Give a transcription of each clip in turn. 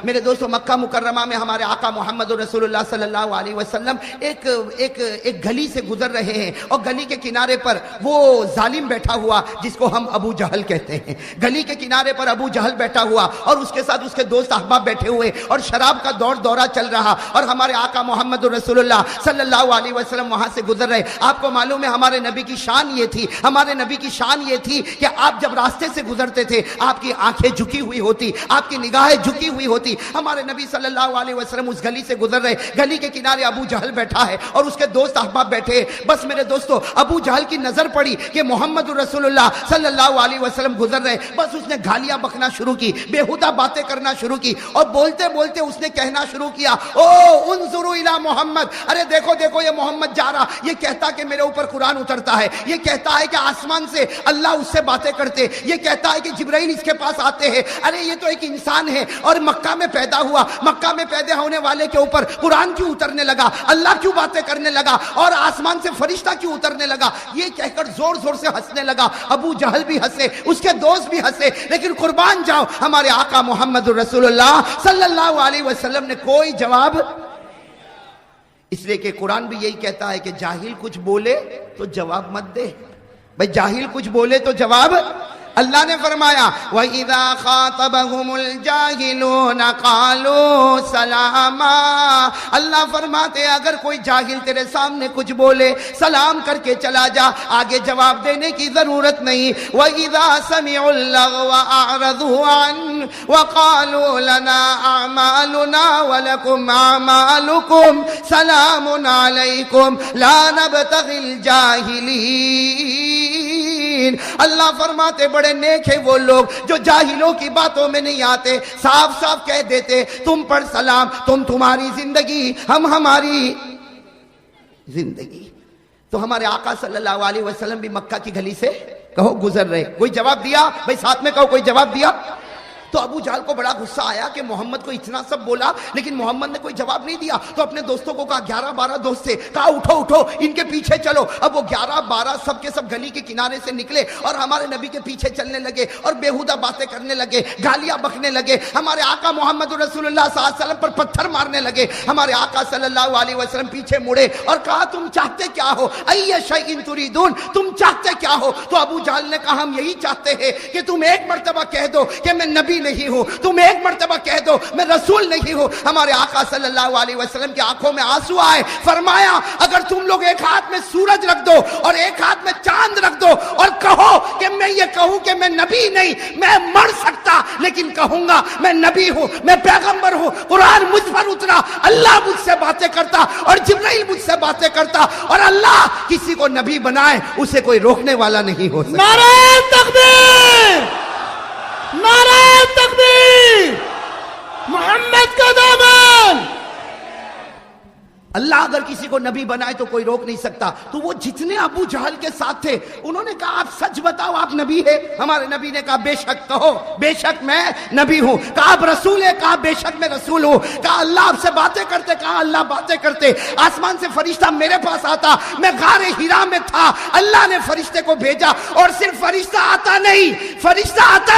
میرے دوستو مکہ مکرمہ میں ہمارے آقا محمد رسول اللہ صلی اللہ علیہ وسلم ایک گلی سے گزر رہے ہیں، اور گلی کے کنارے پر وہ ظالم بیٹھا ہوا جس کو ہم ابو جہل کہتے ہیں۔ گلی کے کنارے پر ابو جہل بیٹھا ہوا اور اس کے ساتھ اس کے دوست احباب بیٹھے ہوئے، اور شراب کا دورہ چل رہا، اور ہمارے آقا محمد رسول اللہ صلی اللہ علیہ وسلم وہاں سے گزر رہے۔ آپ کو معلوم ہے ہمارے نبی کی شان یہ تھی، ہمارے نبی کی شان یہ تھی کہ آپ جب راستے سے گزرتے تھے آپ کی آنکھیں جھکی ہوئی ہوتی، آپ کی نگاہیں جھکی ہوئی ہوتی۔ ہمارے نبی صلی اللہ علیہ وسلم اس گلی سے گزر رہے، گلی کے کنارے ابو جہل بیٹھا ہے اور اس کے دوست احباب بیٹھے ہیں۔ بس میرے دوستو ابو جہل کی نظر پڑی کہ محمد رسول اللہ صلی اللہ علیہ وسلم گزر رہے، بس اس نے گالیاں بکنا شروع کی، بےہودہ باتیں کرنا شروع کی، اور بولتے بولتے اس نے کہنا شروع کیا، او انظروا الی محمد، ارے دیکھو دیکھو یہ محمد جا رہا، یہ کہتا کہ میرے اوپر قرآن اترتا ہے، یہ کہتا ہے کہ آسمان سے اللہ اس سے باتیں کرتے، یہ کہتا ہے کہ جبرائیل اس کے پاس آتے ہیں، ارے یہ تو ایک انسان ہے اور مکہ میں پیدا ہوا، مکہ میں پیدا ہونے والے کے اوپر قرآن کیوں اترنے لگا، اللہ کیوں باتیں کرنے لگا، اور آسمان سے فرشتہ کیوں اترنے لگا۔ یہ کہہ کر زور زور سے ہنسنے لگا۔ ابو جہل بھی ہنسے، اس کے دوست بھی ہنسے، لیکن قربان جاؤ ہمارے آقا محمد رسول اللہ صلی اللہ علیہ وسلم نے کوئی جواب، اس لیے کہ قرآن بھی یہی کہتا ہے کہ جاہل کچھ بولے تو جواب مت دے، بھئی جاہل کچھ بولے تو جواب۔ اللہ نے فرمایا وَإِذَا خَاطَبَهُمُ الْجَاهِلُونَ قَالُوا سَلَامًا، اللہ فرماتے اگر کوئی جاہل تیرے سامنے کچھ بولے سلام کر کے چلا جا، آگے جواب دینے کی ضرورت نہیں۔ وَإِذَا سَمِعُوا اللَّغْوَ أَعْرَضُوا عَنْهُ وَقَالُوا لَنَا أَعْمَالُنَا وَلَكُمْ أَعْمَالُكُمْ سَلَامٌ عَلَيْكُمْ لَا نَبْتَغِي الْجَاهِلِينَ۔ اللہ فرماتے بڑے نیک ہیں وہ لوگ جو جاہلوں کی باتوں میں نہیں آتے، صاف صاف کہہ دیتے تم پر سلام، تم تمہاری زندگی ہم ہماری زندگی۔ تو ہمارے آقا صلی اللہ علیہ وسلم بھی مکہ کی گلی سے کہو گزر رہے، کوئی جواب دیا؟ بھئی ساتھ میں کہو کوئی جواب دیا؟ تو ابو جہل کو بڑا غصہ آیا کہ محمد کو اتنا سب بولا لیکن محمد نے کوئی جواب نہیں دیا، تو اپنے دوستوں کو کہا 11-12 دوست سے کہا اٹھو اٹھو ان کے پیچھے چلو۔ اب وہ 11-12 سب کے سب گلی کے کنارے سے نکلے اور ہمارے نبی کے پیچھے چلنے لگے اور بےہودہ باتیں کرنے لگے، گالیاں بکنے لگے، ہمارے آقا محمد رسول اللہ صلی اللہ علیہ وسلم پر پتھر مارنے لگے۔ ہمارے آقا صلی اللہ علیہ وسلم پیچھے مڑے اور کہا تم چاہتے کیا ہو، ای شیء تریدون، تم چاہتے کیا ہو؟ تو ابو جہل نے کہا ہم یہی چاہتے ہیں کہ تم ایک مرتبہ کہہ دو کہ میں نبی نہیں ہوں، تم ایک مرتبہ کہہ دو میں رسول نہیں ہوں۔ ہمارے آقا صلی اللہ علیہ وسلم کی آنکھوں میں آنسو آئے، فرمایا اگر تم لوگ ایک ہاتھ میں سورج رکھ دو اور ایک ہاتھ میں چاند رکھ دو اور کہو کہ میں یہ کہوں کہ میں نبی نہیں، میں مر سکتا لیکن کہوں گا میں نبی ہوں، میں پیغمبر ہوں، قرآن مجھ پر اترا، اللہ مجھ سے باتیں کرتا اور جبرائیل مجھ سے باتیں کرتا، اور اللہ کسی کو نبی بنائے اسے کوئی روکنے والا نہیں ہو سکتا۔ نعرہ تکبیر، نعرہ تکبیر، محمد کا دامن۔ اللہ اگر کسی کو نبی بنائے تو کوئی روک نہیں سکتا۔ تو وہ جتنے ابو جہل کے ساتھ تھے انہوں نے کہا آپ سچ بتاؤ آپ نبی ہے؟ ہمارے نبی نے کہا بے شک کہو بے شک میں نبی ہوں۔ کہا آپ رسول ہے؟ کہا بے شک میں رسول ہوں۔ کہا اللہ آپ سے باتیں کرتے؟ کہا اللہ باتیں کرتے۔ آسمان سے فرشتہ میرے پاس آتا، میں غار حرا میں تھا، اللہ نے فرشتے کو بھیجا، اور صرف فرشتہ آتا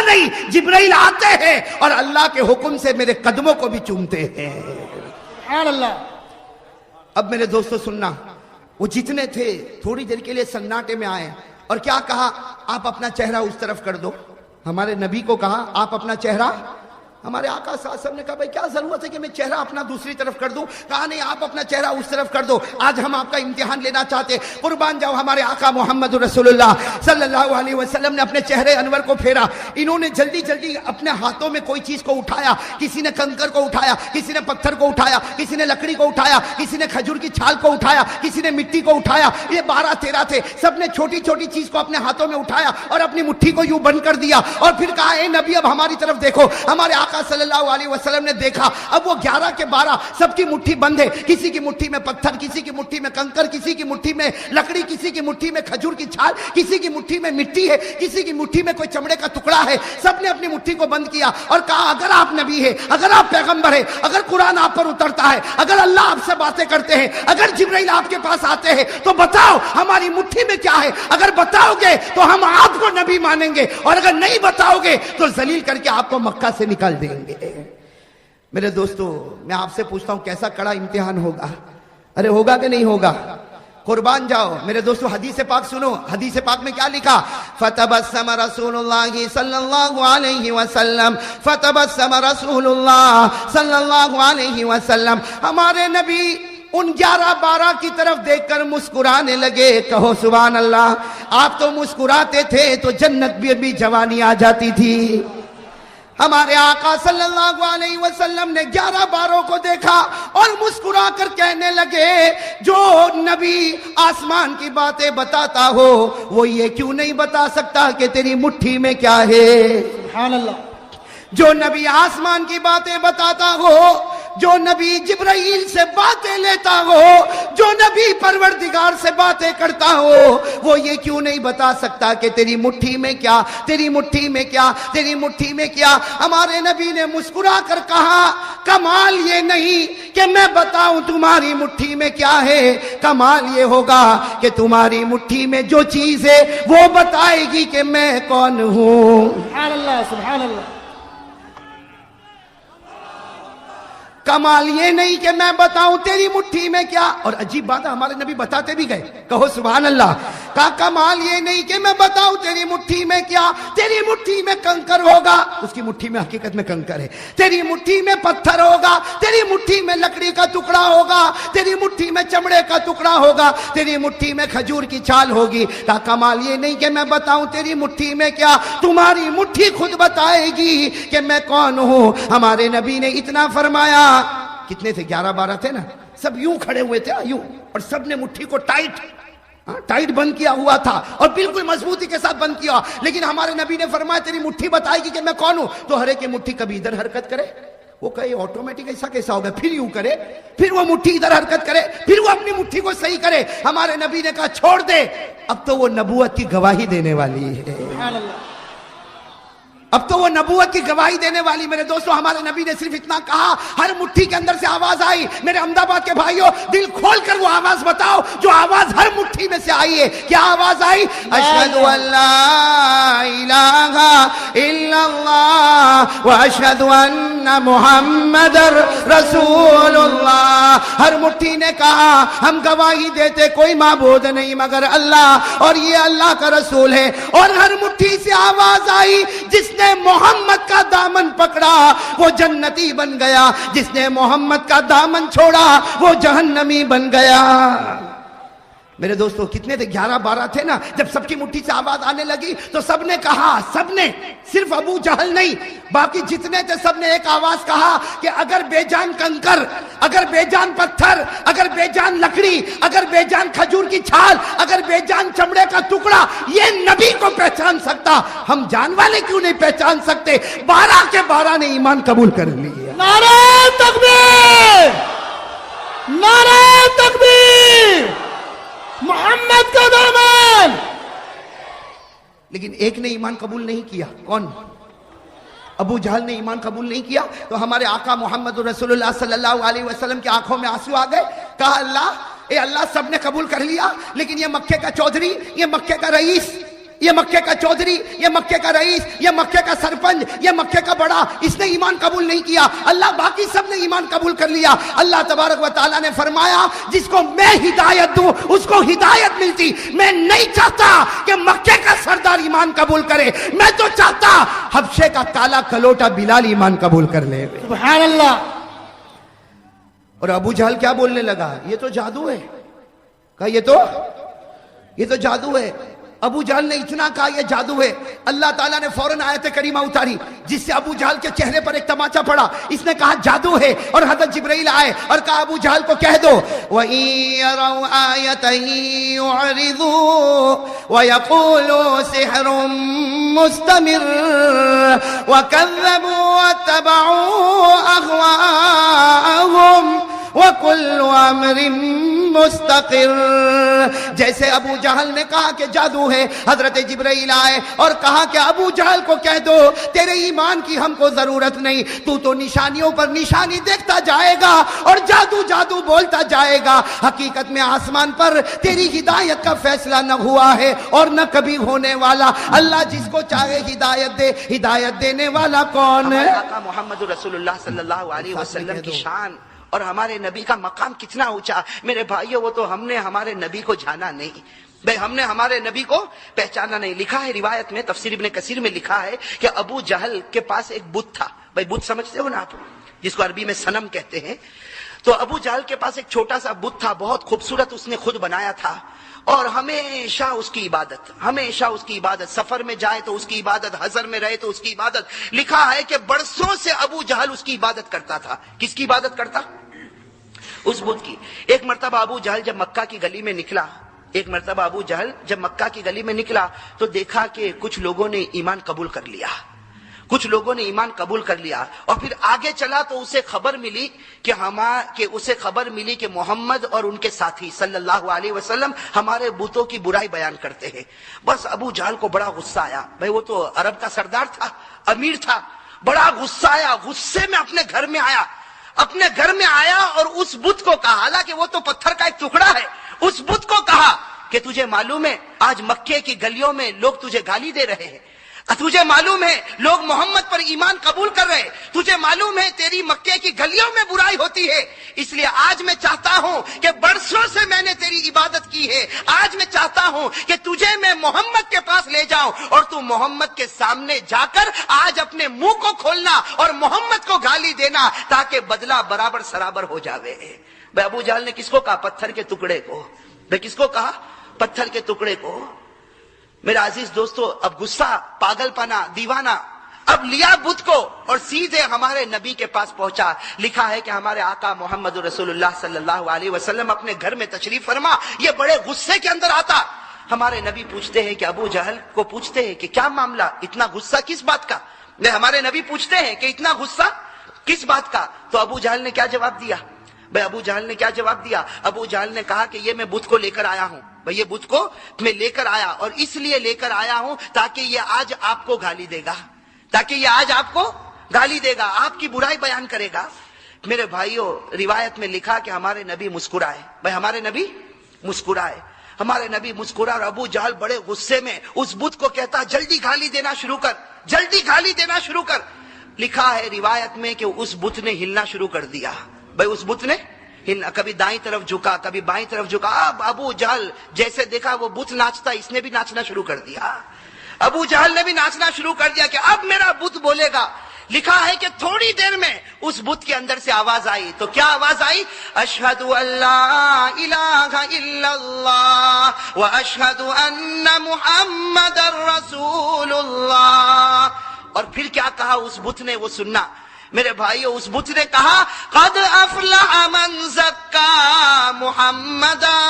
نہیں جبرائیل آتے ہیں اور اللہ کے حکم سے میرے قدموں کو بھی چومتے ہیں۔ سبحان اللہ۔ اب میرے دوستو سننا، وہ جتنے تھے تھوڑی دیر کے لیے سناٹے میں آئے اور کیا کہا آپ اپنا چہرہ اس طرف کر دو۔ ہمارے نبی کو کہا آپ اپنا چہرہ، ہمارے آقا صلی اللہ علیہ وسلم نے کہا بھئی کیا ضرورت ہے کہ میں چہرہ اپنا دوسری طرف کر دوں؟ کہا نہیں آپ اپنا چہرہ اس طرف کر دو، آج ہم آپ کا امتحان لینا چاہتے۔ قربان جاؤ ہمارے آقا محمد رسول اللہ صلی اللہ علیہ وسلم نے اپنے چہرے انور کو پھیرا، انہوں نے جلدی جلدی اپنے ہاتھوں میں کوئی چیز کو اٹھایا، کسی نے کنکر کو اٹھایا، کسی نے پتھر کو اٹھایا، کسی نے لکڑی کو اٹھایا، کسی نے کھجور کی چھال کو اٹھایا، کسی نے مٹی کو اٹھایا۔ یہ 12-13 تھے، سب نے چھوٹی چھوٹی چیز کو اپنے ہاتھوں میں اٹھایا اور اپنی مٹھی کو یوں بند کر دیا اور پھر کہا اے نبی اب ہماری طرف دیکھو۔ ہمارے آقا صلی اللہ علیہ وسلم نے دیکھا، اب وہ 11 کے 12 سب کی مٹھی بند ہے، کسی کی مٹھی میں پتھر، کسی کی مٹھی میں کنکر، کسی کی مٹھی میں لکڑی، کسی کی مٹھی میں کھجور کی چھال، کسی کی مٹھی میں مٹی ہے، کسی کی مٹھی میں کوئی چمڑے کا ٹکڑا ہے۔ سب نے اپنی مٹھی کو بند کیا اور کہا اگر آپ نبی ہے، اگر آپ پیغمبر ہے، اگر قرآن آپ پر اترتا ہے، اگر اللہ آپ سے باتیں کرتے ہیں، اگر جبرائیل آپ کے پاس آتے ہیں تو بتاؤ ہماری مٹھی میں کیا ہے؟ اگر بتاؤ گے تو ہم آپ کو نبی مانیں گے، اور اگر نہیں بتاؤ گے تو ذلیل کر کے آپ کو مکہ سے نکال دیں گے۔ میرے دوستو میں آپ سے پوچھتا ہوں کیسا کڑا امتحان ہوگا؟ ارے ہوگا کہ نہیں ہوگا؟ قربان جاؤ میرے دوستو، حدیث پاک سنو، حدیث پاک میں کیا لکھا؟ فتبسم رسول اللہ صلی اللہ علیہ وسلم، فتبسم رسول اللہ صلی اللہ علیہ وسلم، ہمارے نبی ان 11-12 کی طرف دیکھ کر مسکرانے لگے. کہو سبحان اللہ. آپ تو مسکراتے تھے تو جنت بھی جوانی آ جاتی تھی. ہمارے آقا صلی اللہ علیہ وسلم نے 11-12 کو دیکھا اور مسکرا کر کہنے لگے جو نبی آسمان کی باتیں بتاتا ہو وہ یہ کیوں نہیں بتا سکتا کہ تیری مٹھی میں کیا ہے؟ سبحان اللہ. جو نبی آسمان کی باتیں بتاتا ہو، جو نبی جبرائیل سے باتیں لیتا ہو، جو نبی پروردگار سے باتیں کرتا ہو، وہ یہ کیوں نہیں بتا سکتا کہ تیری مٹھی میں کیا، تیری مٹھی میں کیا، تیری مٹھی میں کیا؟ ہمارے نبی نے مسکرا کر کہا کمال یہ نہیں کہ میں بتاؤں تمہاری مٹھی میں کیا ہے، کمال یہ ہوگا کہ تمہاری مٹھی میں جو چیز ہے وہ بتائے گی کہ میں کون ہوں. سبحان اللہ. سبحان اللہ. کمال یہ نہیں کہ میں بتاؤں تیری مٹھی میں کیا. اور عجیب بات ہے ہمارے نبی بتاتے بھی گئے. کہو سبحان اللہ. کہا کمال یہ نہیں کہ میں بتاؤں تیری مٹھی میں کیا، تیری مٹھی میں کنکر ہوگا، اس کی مٹھی میں حقیقت میں کنکر ہے. تیری مٹھی میں پتھر ہوگا، تیری مٹھی میں لکڑی کا ٹکڑا ہوگا، تیری مٹھی میں چمڑے کا ٹکڑا ہوگا، تیری مٹھی میں کھجور کی چھال ہوگی. کہا کمال یہ نہیں کہ میں بتاؤں تیری مٹھی میں کیا، تمہاری مٹھی خود بتائے گی کہ میں کون ہوں. ہمارے نبی نے اتنا فرمایا. کتنے تھے؟ 11-12 تھے نا. سب یوں کھڑے ہوئے تھے یوں، اور سب نے مٹھی کو ٹائٹ بند کیا ہوا تھا اور بالکل مضبوطی کے ساتھ بند کیا. لیکن ہمارے نبی نے فرمایا تیری مٹھی بتائے گی کہ میں کون ہوں. تو ہر ایک کی مٹھی کبھی ادھر حرکت کرے، وہ کہے آٹومیٹک ایسا کیسا ہوگا، پھر یوں کرے، پھر وہ مٹھی ادھر حرکت کرے، پھر وہ اپنی مٹھی کو صحیح کرے. ہمارے نبی نے کہا چھوڑ دے، اب تو وہ نبوت کی گواہی دینے والی ہے. سبحان اللہ. اب تو وہ نبوت کی گواہی دینے والی. میرے دوستو ہمارے نبی نے صرف اتنا کہا، ہر مٹھی کے اندر سے آواز آئی. میرے احمد آباد کے بھائیوں دل کھول کر وہ آواز بتاؤ جو آواز ہر مٹھی میں سے آئی ہے. کیا آواز آئی؟ اشہد ان لا الہ الا اللہ واشہد ان محمد رسول اللہ. ہر مٹھی نے کہا ہم گواہی دیتے کوئی معبود نہیں مگر اللہ اور یہ اللہ کا رسول ہے. اور ہر مٹھی سے آواز آئی جس نے محمد کا دامن پکڑا وہ جنتی بن گیا، جس نے محمد کا دامن چھوڑا وہ جہنمی بن گیا. میرے دوستو کتنے تھے؟ 11-12 تھے نا. جب سب کی مٹھی سے آواز آنے لگی تو سب نے کہا، سب نے، صرف ابو جہل نہیں باقی جتنے تھے سب نے ایک آواز کہا کہ اگر بے جان کنکر، اگر بے جان پتھر، اگر بے جان لکڑی، اگر بے جان کھجور کی چھال، اگر بے جان چمڑے کا ٹکڑا یہ نبی کو پہچان سکتا، ہم جان والے کیوں نہیں پہچان سکتے؟ 12 کے 12 نے ایمان قبول کر لیا. نعرہ تکبیر. نعرہ تکبیر. محمد کا دامن. لیکن ایک نے ایمان قبول نہیں کیا. کون؟ ابو جہل نے ایمان قبول نہیں کیا. تو ہمارے آقا محمد رسول اللہ صلی اللہ علیہ وسلم کی آنکھوں میں آنسو آ گئے. کہا اللہ، اے اللہ سب نے قبول کر لیا لیکن یہ مکے کا چودھری، یہ مکے کا رئیس، یہ مکے کا چودھری، یہ مکے کا رئیس، یہ مکے کا سرپنچ، یہ مکے کا بڑا، اس نے ایمان قبول نہیں کیا. اللہ باقی سب نے ایمان قبول کر لیا. اللہ تبارک و تعالیٰ نے فرمایا جس کو میں ہدایت دوں اس کو ہدایت ملتی. میں نہیں چاہتا کہ مکے کا سردار ایمان قبول کرے، میں تو چاہتا حبشے کا کالا کلوٹا بلال ایمان قبول کر لے. سبحان اللہ. اور ابو جہل کیا بولنے لگا؟ یہ تو جادو ہے. کہا یہ تو جادو ہے. ابو جہل نے اتنا کہا یہ جادو ہے. اللہ تعالیٰ نے فوراً آیت کریمہ اتاری جس سے ابو جہل کے چہرے پر ایک تماچا پڑا. اس نے کہا جادو ہے اور حضرت جبرائیل آئے اور کہا ابو جہل کو کہہ دو وَإِن يَرَوْا آيَةً يُعْرِضُوا وَيَقُولُوا سِحْرٌ مُسْتَمِرٌّ وَكَذَّبُوا وَاتَّبَعُوا أَهْوَاءَهُمْ وَكُلُّ أَمْرٍ مستقر. جیسے ابو جہل نے کہا کہ جادو ہے، حضرت جبرائیل آئے اور کہا کہ ابو جہل کو کہہ دو تیرے ایمان کی ہم کو ضرورت نہیں، تو نشانیوں پر نشانی دیکھتا جائے گا اور جادو جادو بولتا جائے گا. حقیقت میں آسمان پر تیری ہدایت کا فیصلہ نہ ہوا ہے اور نہ کبھی ہونے والا. اللہ جس کو چاہے ہدایت دے، ہدایت دینے والا کون ہے؟ آقا محمد رسول اللہ صلی اللہ علیہ وسلم کی شان اور ہمارے نبی کا مقام کتنا اونچا. میرے بھائیو، وہ تو ہم نے ہمارے نبی کو جانا نہیں، بھئی ہم نے ہمارے نبی کو پہچانا نہیں. لکھا ہے روایت میں، تفسیر ابن کثیر میں لکھا ہے کہ ابو جہل کے پاس ایک بت تھا. بھئی بت سمجھتے ہو نا آپ، جس کو عربی میں صنم کہتے ہیں. تو ابو جہل کے پاس ایک چھوٹا سا بت تھا، بہت خوبصورت، اس نے خود بنایا تھا اور ہمیشہ اس کی عبادت، ہمیشہ اس کی عبادت، سفر میں جائے تو اس کی عبادت، حضر میں رہے تو اس کی عبادت. لکھا ہے کہ برسوں سے ابو جہل اس کی عبادت کرتا تھا. کس کی عبادت کرتا؟ اس بت کی. ایک مرتبہ ابو جہل جب مکہ کی گلی میں نکلا، ایک مرتبہ ابو جہل جب مکہ کی گلی میں نکلا تو دیکھا کہ کچھ لوگوں نے ایمان قبول کر لیا، کچھ لوگوں نے ایمان قبول کر لیا. اور پھر آگے چلا تو اسے خبر ملی کہ محمد اور ان کے ساتھی صلی اللہ علیہ وسلم ہمارے بتوں کی برائی بیان کرتے ہیں. بس ابو جہل کو بڑا غصہ آیا. بھئی وہ تو عرب کا سردار تھا، امیر تھا. بڑا غصہ آیا، غصے میں اپنے گھر میں آیا اور اس بت کو کہا، حالانکہ وہ تو پتھر کا ایک ٹکڑا ہے، اس بت کو کہا کہ تجھے معلوم ہے آج مکے کی گلیوں میں لوگ تجھے گالی دے رہے ہیں، تجھے معلوم ہے لوگ محمد پر ایمان قبول کر رہے، تجھے معلوم ہے تیری مکے کی گلیوں میں برائی ہوتی ہے، اس لیے آج میں چاہتا ہوں کہ برسوں سے میں نے تیری عبادت کی ہے، آج میں چاہتا ہوں کہ تجھے میں محمد کے پاس لے جاؤں اور تو محمد کے سامنے جا کر آج اپنے منہ کو کھولنا اور محمد کو گالی دینا تاکہ بدلہ برابر سرابر ہو جاوے. بھئی ابو جہل نے کس کو کہا؟ پتھر کے ٹکڑے کو. بھئی کس کو کہا؟ پتھر کے ٹکڑے کو. میرا عزیز دوستو، اب غصہ، پاگل پنا، دیوانہ اب لیا بت کو اور سیدھے ہمارے نبی کے پاس پہنچا. لکھا ہے کہ ہمارے آقا محمد رسول اللہ صلی اللہ علیہ وسلم اپنے گھر میں تشریف فرما، یہ بڑے غصے کے اندر آتا. ہمارے نبی پوچھتے ہیں کہ ابو جہل کو پوچھتے ہیں کہ کیا معاملہ، اتنا غصہ کس بات کا؟ ہمارے نبی پوچھتے ہیں کہ اتنا غصہ کس بات کا؟ تو ابو جہل نے کیا جواب دیا؟ بھئی ابو جہل نے کیا جواب دیا؟ ابو جہل نے کہا کہ یہ میں بت کو لے کر آیا ہوں. بھئی یہ بت کو میں لے کر آیا اور اس لیے لے کر آیا ہوں تاکہ یہ آج آپ کو گالی دے گا، تاکہ یہ آج آپ کو گالی دے گا، آپ کی برائی بیان کرے گا. میرے بھائیوں، روایت میں لکھا کہ ہمارے نبی مسکرائے. بھئی ہمارے نبی مسکرائے، ہمارے نبی مسکرائے اور ابو جہل بڑے غصے میں اس بت کو کہتا جلدی گالی دینا شروع کر، جلدی گالی دینا شروع کر. لکھا ہے روایت میں کہ اس بت نے ہلنا شروع کر دیا. بھئی اس بت نے کبھی دائیں طرف جھکا، کبھی بائیں طرف جھکا. اب ابو جہل جیسے دیکھا وہ بت ناچتا، اس نے بھی ناچنا شروع کر دیا. ابو جہل نے بھی ناچنا شروع کر دیا کہ اب میرا بت بولے گا. لکھا ہے کہ تھوڑی دیر میں اس بت کے اندر سے آواز آئی. تو کیا آواز آئی؟ اشہد ان لا الہ الا اللہ واشہد ان محمد رسول اللہ. اور پھر کیا کہا اس بت نے، وہ سننا میرے بھائیو. اس بت نے کہا قد افلح من زکا محمدا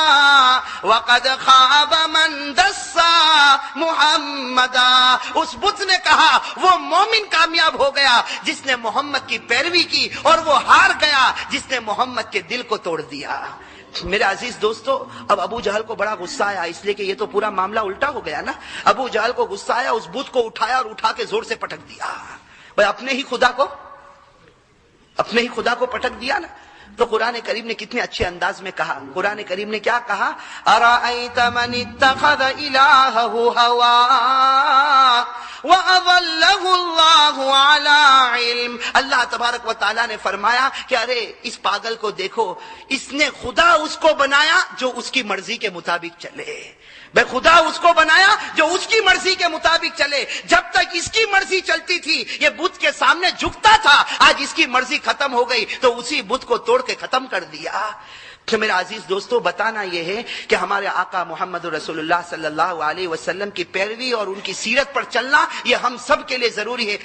وقد خاب من دسا محمدا. اس بت نے کہا وہ مومن کامیاب ہو گیا جس نے محمد کی پیروی کی اور وہ ہار گیا جس نے محمد کے دل کو توڑ دیا. میرے عزیز دوستو، اب ابو جہل کو بڑا غصہ آیا، اس لیے کہ یہ تو پورا معاملہ الٹا ہو گیا نا. ابو جہل کو غصہ آیا، اس بت کو اٹھایا اور اٹھا کے زور سے پٹک دیا. بھئی اپنے ہی خدا کو پٹک دیا نا. تو قرآن کریم نے کتنے اچھے انداز میں کہا. قرآن کریم نے کیا کہا؟ ارأیت من اتخذ الہہ ہوا وَأَضَلَّهُ اللَّهُ عَلَىٰ عِلْمٍ. اللہ تبارک و تعالیٰ نے فرمایا کہ ارے اس پاگل کو دیکھو، اس نے خدا اس کو بنایا جو اس کی مرضی کے مطابق چلے. بے خدا اس کو بنایا جو اس کی مرضی کے مطابق چلے. جب تک اس کی مرضی چلتی تھی یہ بت کے سامنے جھکتا تھا، آج اس کی مرضی ختم ہو گئی تو اسی بت کو توڑ کے ختم کر دیا. تو میرا عزیز دوستو، بتانا یہ ہے کہ ہمارے آقا محمد رسول اللہ صلی اللہ علیہ وسلم کی پیروی اور ان کی سیرت پر چلنا یہ ہم سب کے لیے ضروری ہے.